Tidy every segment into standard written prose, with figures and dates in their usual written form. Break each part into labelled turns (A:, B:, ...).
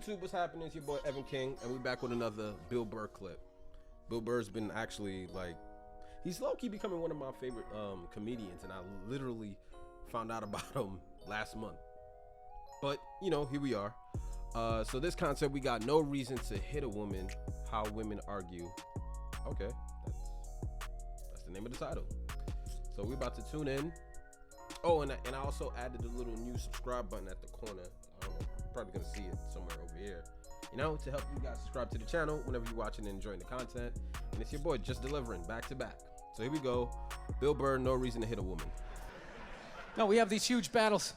A: YouTube, what's happening? It's your boy Evan King, and we back with another Bill Burr clip. Bill Burr's been actually he's low-key becoming one of my favorite comedians, and I literally found out about him last month. But you know, here we are. So this concept, we got no reason to hit a woman, how women argue. Okay, that's the name of the title. So we're about to tune in. Oh, and I also added a little new subscribe button at the corner. I don't know, you're probably gonna see it somewhere over here. You know, to help you guys subscribe to the channel whenever you're watching and enjoying the content. And it's your boy just delivering back to back. So here we go. Bill Burr, no reason to hit a woman.
B: No, we have these huge battles.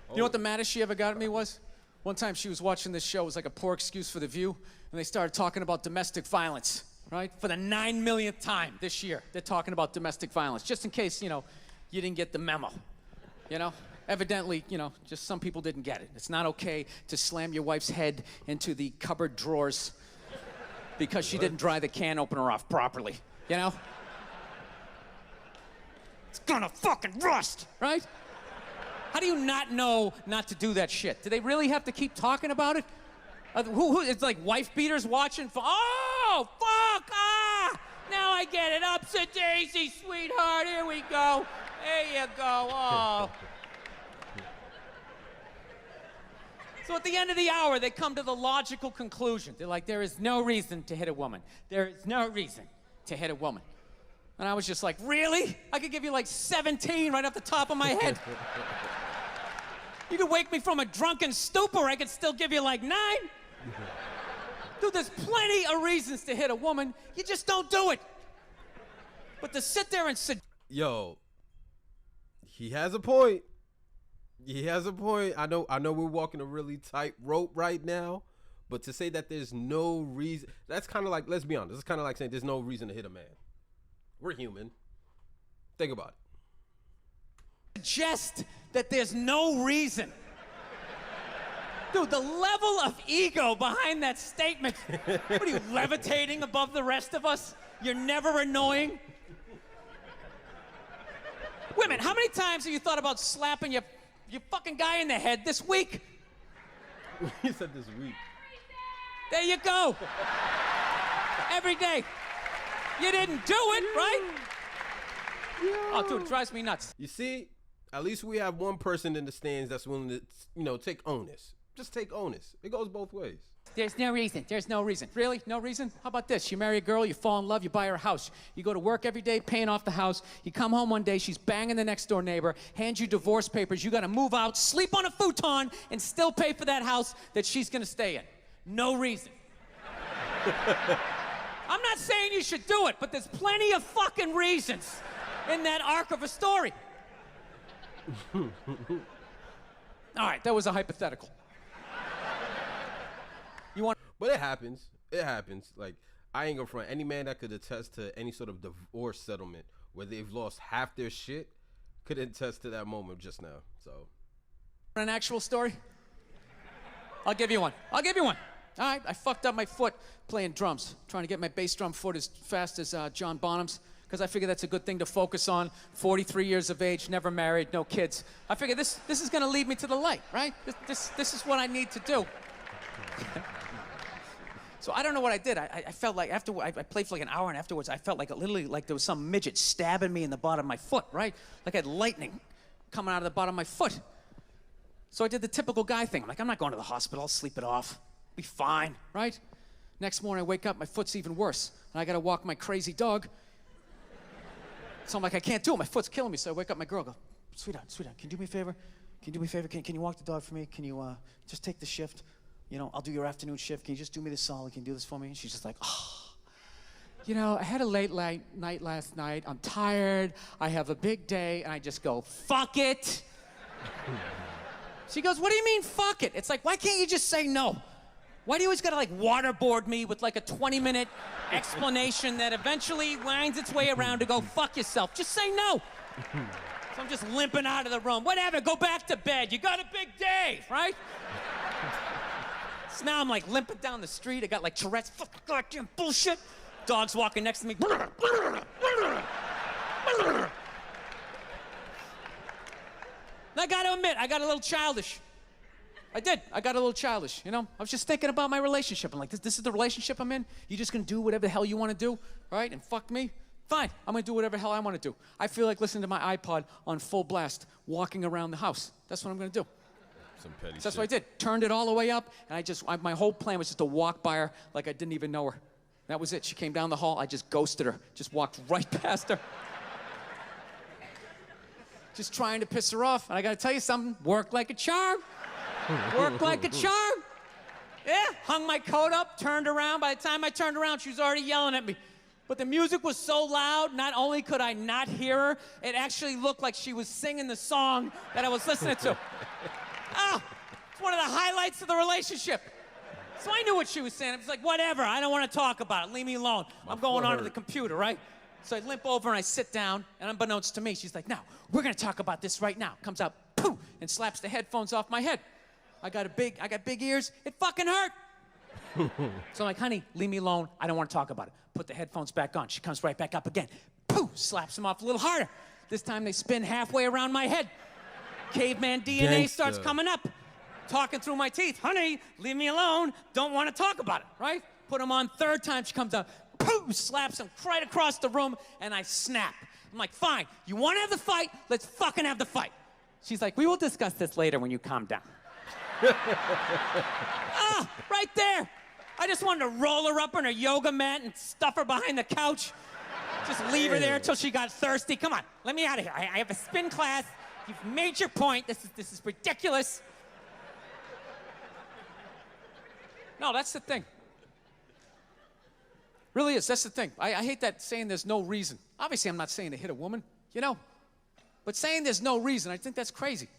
B: You know what the maddest she ever got at me was? One time she was watching this show, it was like a poor excuse for The View, and they started talking about domestic violence, right? For the 9 millionth time this year, they're talking about domestic violence, just in case, you know, you didn't get the memo, you know? Evidently, you know, just some people didn't get it. It's not okay to slam your wife's head into the cupboard drawers because she didn't dry the can opener off properly, you know? It's gonna fucking rust, right? How do you not know not to do that shit? Do they really have to keep talking about it? It's like wife beaters watching for, oh, fuck, now I get it, upset daisy, sweetheart, here we go. There you go, oh. So at the end of the hour, they come to the logical conclusion. They're like, there is no reason to hit a woman. There is no reason to hit a woman. And I was just like, really? I could give you like 17 right off the top of my head. You could wake me from a drunken stupor, I could still give you like 9. Dude, there's plenty of reasons to hit a woman. You just don't do it. But to sit there and sit...
A: Yo, he has a point. He has a point. I know we're walking a really tight rope right now, but to say that there's no reason, that's kind of like, let's be honest, it's kind of like saying there's no reason to hit a man. We're human. Think about it.
B: Suggest that there's no reason. Dude, the level of ego behind that statement. What are you, levitating above the rest of us? You're never annoying? Women, how many times have you thought about slapping your fucking guy in the head this week?
A: You said this week.
B: There you go. Every day. You didn't do it, right? Oh, dude, it drives me nuts.
A: You see, at least we have one person in the stands that's willing to, you know, take onus. Just take onus. It goes both ways.
B: There's no reason. There's no reason. Really? No reason? How about this? You marry a girl, you fall in love, you buy her a house. You go to work every day, paying off the house. You come home one day, she's banging the next door neighbor, hands you divorce papers. You got to move out, sleep on a futon, and still pay for that house that she's going to stay in. No reason. I'm not saying you should do it, but there's plenty of fucking reasons in that arc of a story. All right, that was a hypothetical. You want?
A: But it happens. It happens. Like, I ain't gonna front. Any man that could attest to any sort of divorce settlement where they've lost half their shit could attest to that moment just now. So,
B: an actual story? I'll give you one. I'll give you one. All right, I fucked up my foot playing drums, trying to get my bass drum foot as fast as John Bonham's, because I figure that's a good thing to focus on. 43 years of age, never married, no kids. I figure this is gonna lead me to the light, right? This is what I need to do. So I don't know what I did. I felt like after I played for like an hour, and afterwards I felt like literally like there was some midget stabbing me in the bottom of my foot, right? Like I had lightning coming out of the bottom of my foot. So I did the typical guy thing. I'm like, I'm not going to the hospital. I'll sleep it off. Be fine, right? Next morning I wake up, my foot's even worse, and I gotta walk my crazy dog. So I'm like, I can't do it. My foot's killing me. So I wake up my girl, go, sweetheart, can you do me a favor? Can you do me a favor? Can you walk the dog for me? Can you just take the shift? You know, I'll do your afternoon shift. Can you just do me this solid? Can you do this for me? And she's just like, oh. You know, I had a late night last night. I'm tired. I have a big day. And I just go, fuck it. She goes, what do you mean, fuck it? It's like, why can't you just say no? Why do you always gotta like waterboard me with like a 20-minute explanation that eventually winds its way around to go, fuck yourself? Just say no. So I'm just limping out of the room. Whatever, go back to bed. You got a big day, right? So now I'm like limping down the street. I got like Tourette's, fucking goddamn bullshit. Dog's walking next to me. I gotta admit, I got a little childish. I did. I got a little childish, you know? I was just thinking about my relationship. I'm like, this is the relationship I'm in? You just gonna do whatever the hell you wanna do, right? And fuck me? Fine, I'm gonna do whatever the hell I wanna do. I feel like listening to my iPod on full blast, walking around the house. That's what I'm gonna do.
A: Some petty
B: So that's
A: shit.
B: what I did. Turned it all the way up, and my whole plan was just to walk by her like I didn't even know her. That was it. She came down the hall, I just ghosted her. Just walked right past her. Just trying to piss her off. And I gotta tell you something, worked like a charm. Worked like a charm. Yeah, hung my coat up, turned around. By the time I turned around, she was already yelling at me. But the music was so loud, not only could I not hear her, it actually looked like she was singing the song that I was listening to. Oh, it's one of the highlights of the relationship. So I knew what she was saying. I was like, whatever, I don't want to talk about it. Leave me alone. I'm going onto the computer, right? So I limp over and I sit down, and unbeknownst to me, she's like, now, we're gonna talk about this right now. Comes out, poof, and slaps the headphones off my head. I got big ears. It fucking hurt. So I'm like, honey, leave me alone. I don't want to talk about it. Put the headphones back on. She comes right back up again. Poof, slaps them off a little harder. This time they spin halfway around my head. Caveman DNA starts coming up. Talking through my teeth. Honey, leave me alone. Don't want to talk about it, right? Put them on. Third time she comes out. Poof, slaps him right across the room, and I snap. I'm like, fine. You want to have the fight? Let's fucking have the fight. She's like, we will discuss this later when you calm down. Ah, right there. I just wanted to roll her up on her yoga mat and stuff her behind the couch. Just leave her there until she got thirsty. Come on, let me out of here. I have a spin class. You've made your point. This is ridiculous. No, that's the thing. Really is. That's the thing. I hate that saying there's no reason. Obviously, I'm not saying to hit a woman, you know. But saying there's no reason, I think that's crazy.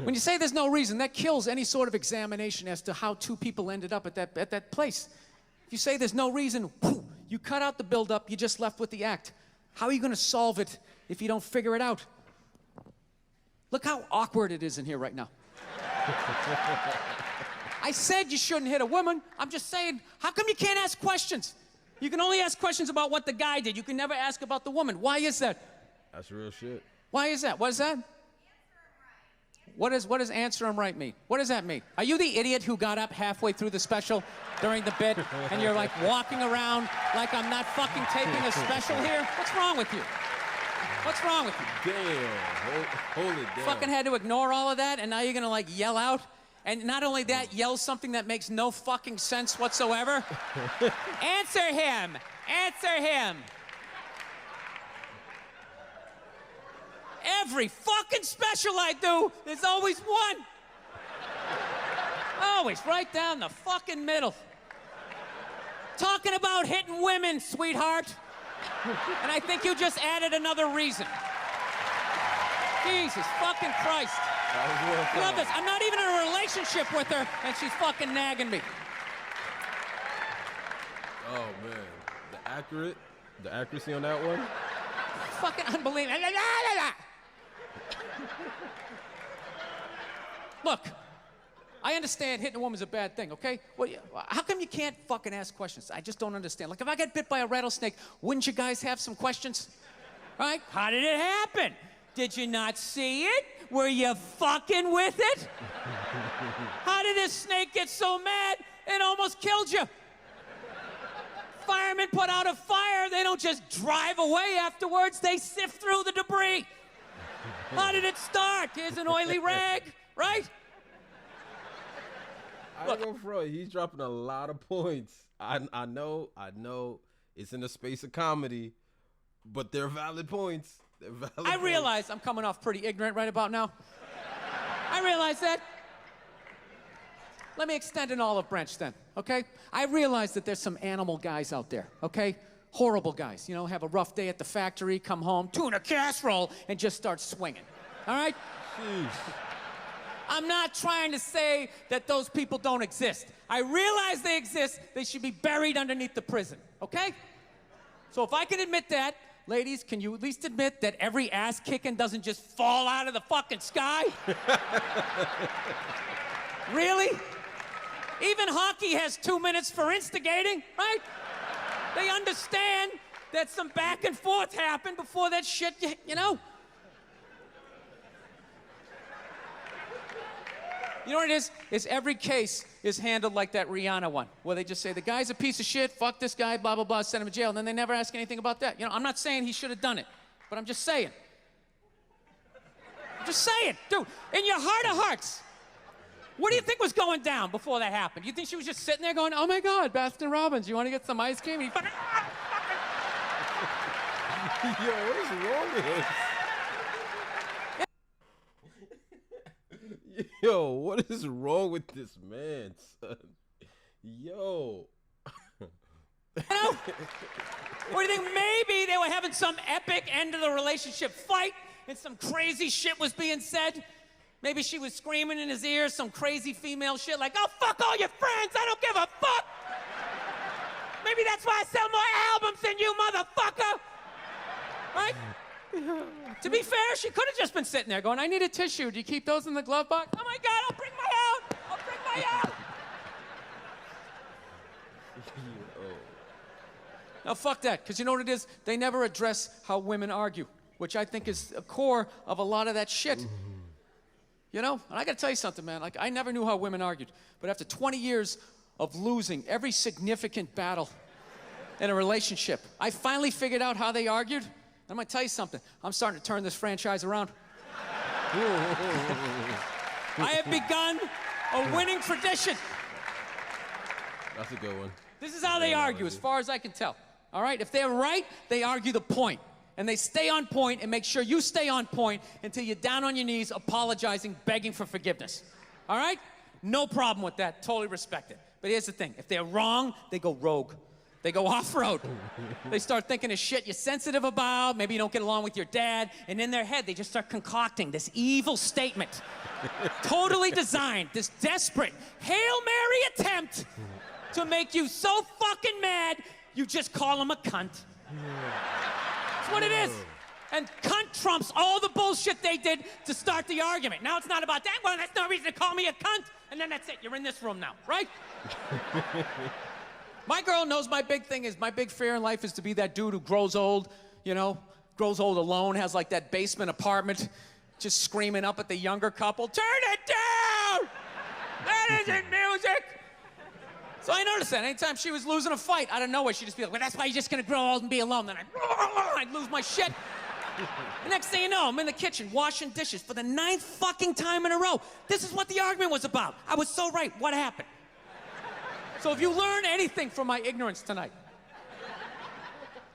B: When you say there's no reason, that kills any sort of examination as to how two people ended up at that place. If you say there's no reason, whoo, you cut out the build-up, you're just left with the act. How are you going to solve it if you don't figure it out? Look how awkward it is in here right now. I said you shouldn't hit a woman. I'm just saying, how come you can't ask questions? You can only ask questions about what the guy did. You can never ask about the woman. Why is that?
A: That's real shit.
B: Why is that? What is that? What does answer him right mean? What does that mean? Are you the idiot who got up halfway through the special during the bit and you're like walking around like I'm not fucking taping a special here? What's wrong with you? What's wrong with you?
A: Damn. Hold it down.
B: Fucking had to ignore all of that and now you're gonna like yell out? And not only that, yell something that makes no fucking sense whatsoever? Answer him! Answer him! Every fucking special I do, there's always one. Always right down the fucking middle. Talking about hitting women, sweetheart. And I think you just added another reason. Jesus fucking Christ. Love this. I'm not even in a relationship with her, and she's fucking nagging me.
A: Oh, man. The accuracy on that one?
B: Fucking unbelievable. Look, I understand hitting a woman's a bad thing, okay? Well, how come you can't fucking ask questions? I just don't understand. Like, if I get bit by a rattlesnake, wouldn't you guys have some questions? Right? How did it happen? Did you not see it? Were you fucking with it? How did this snake get so mad it almost killed you? Firemen put out a fire, they don't just drive away afterwards, they sift through the debris. How did it start? Here's an oily rag, right?
A: I go for it. He's dropping a lot of points. I know it's in the space of comedy, but they're valid points. They're valid
B: I realize I'm coming off pretty ignorant right about now. I realize that. Let me extend an olive branch then, okay? I realize that there's some animal guys out there, okay? Horrible guys, you know, have a rough day at the factory, come home, tuna casserole, and just start swinging, all right?
A: Jeez.
B: I'm not trying to say that those people don't exist. I realize they exist. They should be buried underneath the prison, okay? So if I can admit that, ladies, can you at least admit that every ass kicking doesn't just fall out of the fucking sky? Really? Even hockey has 2 minutes for instigating, right? They understand that some back and forth happened before that shit, you know? You know what it is? Is every case is handled like that Rihanna one, where they just say, the guy's a piece of shit, fuck this guy, blah, blah, blah, send him to jail, and then they never ask anything about that. You know, I'm not saying he should have done it, but I'm just saying. I'm just saying, dude, in your heart of hearts, what do you think was going down before that happened? You think she was just sitting there going, oh my God, Baskin Robbins, you want to get some ice cream? And he fucking,
A: Yo, what is wrong with him? Yo, what is wrong with this man, son? Yo.
B: you know? What do you think? Maybe they were having some epic end of the relationship fight and some crazy shit was being said. Maybe she was screaming in his ear some crazy female shit like, oh, fuck all your friends, I don't give a fuck. Maybe that's why I sell more albums than you, motherfucker. Right? To be fair, she could have just been sitting there going, I need a tissue. Do you keep those in the glove box? Oh my God, I'll bring my out. I'll bring my out. Now, fuck that, because you know what it is? They never address how women argue, which I think is the core of a lot of that shit. You know? And I got to tell you something, man. Like, I never knew how women argued. But after 20 years of losing every significant battle in a relationship, I finally figured out how they argued. I'm going to tell you something. I'm starting to turn this franchise around. I have begun a winning tradition.
A: That's a good one.
B: This is how they argue, as far as I can tell. All right? If they're right, they argue the point. And they stay on point and make sure you stay on point until you're down on your knees, apologizing, begging for forgiveness. All right? No problem with that. Totally respect it. But here's the thing. If they're wrong, they go rogue. They go off-road. They start thinking of shit you're sensitive about. Maybe you don't get along with your dad. And in their head, they just start concocting this evil statement. Totally designed, this desperate Hail Mary attempt to make you so fucking mad, you just call them a cunt. That's what it is. And cunt trumps all the bullshit they did to start the argument. Now it's not about that. Well, that's no reason to call me a cunt. And then that's it. You're in this room now, right? My girl knows my big thing is, my big fear in life is to be that dude who grows old, you know, grows old alone, has like that basement apartment, just screaming up at the younger couple, turn it down! That isn't music! So I noticed that anytime she was losing a fight, out of nowhere, she'd just be like, well, that's why you're just gonna grow old and be alone. Then I'd lose my shit. The next thing you know, I'm in the kitchen washing dishes for the 9th fucking time in a row. This is what the argument was about. I was so right. What happened? So if you learn anything from my ignorance tonight,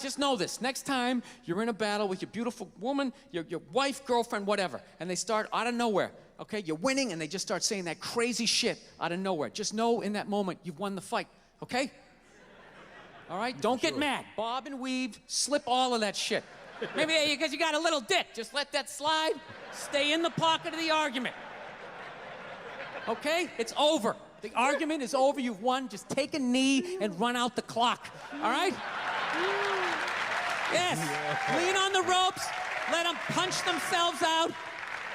B: just know this. Next time you're in a battle with your beautiful woman, your wife, girlfriend, whatever, and they start out of nowhere, okay? You're winning, and they just start saying that crazy shit out of nowhere. Just know in that moment you've won the fight, okay? All right? Don't get mad. Bob and weave, slip all of that shit. Maybe because you got a little dick. Just let that slide. Stay in the pocket of the argument. Okay? It's over. The argument is over. You've won. Just take a knee and run out the clock. All right? Yes. Lean on the ropes. Let them punch themselves out.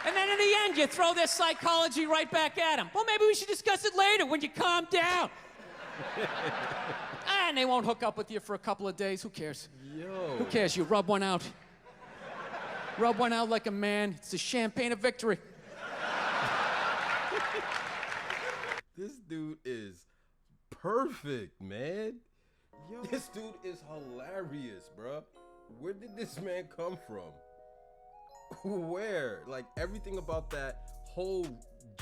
B: And then in the end, you throw their psychology right back at them. Well, maybe we should discuss it later when you calm down. And they won't hook up with you for a couple of days. Who cares?
A: Yo.
B: Who cares? You rub one out. Rub one out like a man. It's the champagne of victory.
A: This dude is perfect, man. Yo, this dude is hilarious, bruh. Where did this man come from? Where? Like, everything about that whole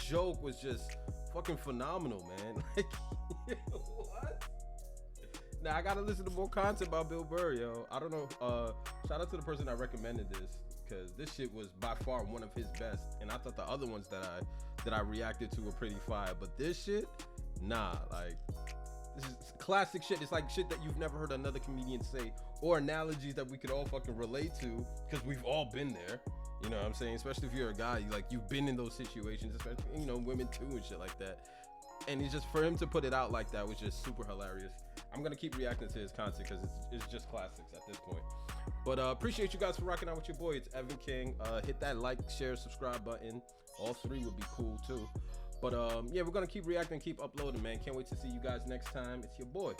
A: joke was just fucking phenomenal, man. Like, what? Now, I gotta listen to more content about Bill Burr, yo. I don't know. Shout out to the person that recommended this, because this shit was by far one of his best. And I thought the other ones that I reacted to were pretty fire. But this shit, nah, like, this is classic shit. It's like shit that you've never heard another comedian say, or analogies that we could all fucking relate to, because we've all been there. You know what I'm saying? Especially if you're a guy, you've been in those situations, especially, you know, women too and shit like that. And it's just, for him to put it out like that was just super hilarious. I'm gonna keep reacting to his content because it's just classics at this point. But appreciate you guys for rocking out with your boy. It's Evan King. Hit that like, share, subscribe button. All 3 would be cool too. But yeah, we're gonna keep reacting, keep uploading, man. Can't wait to see you guys next time. It's your boy,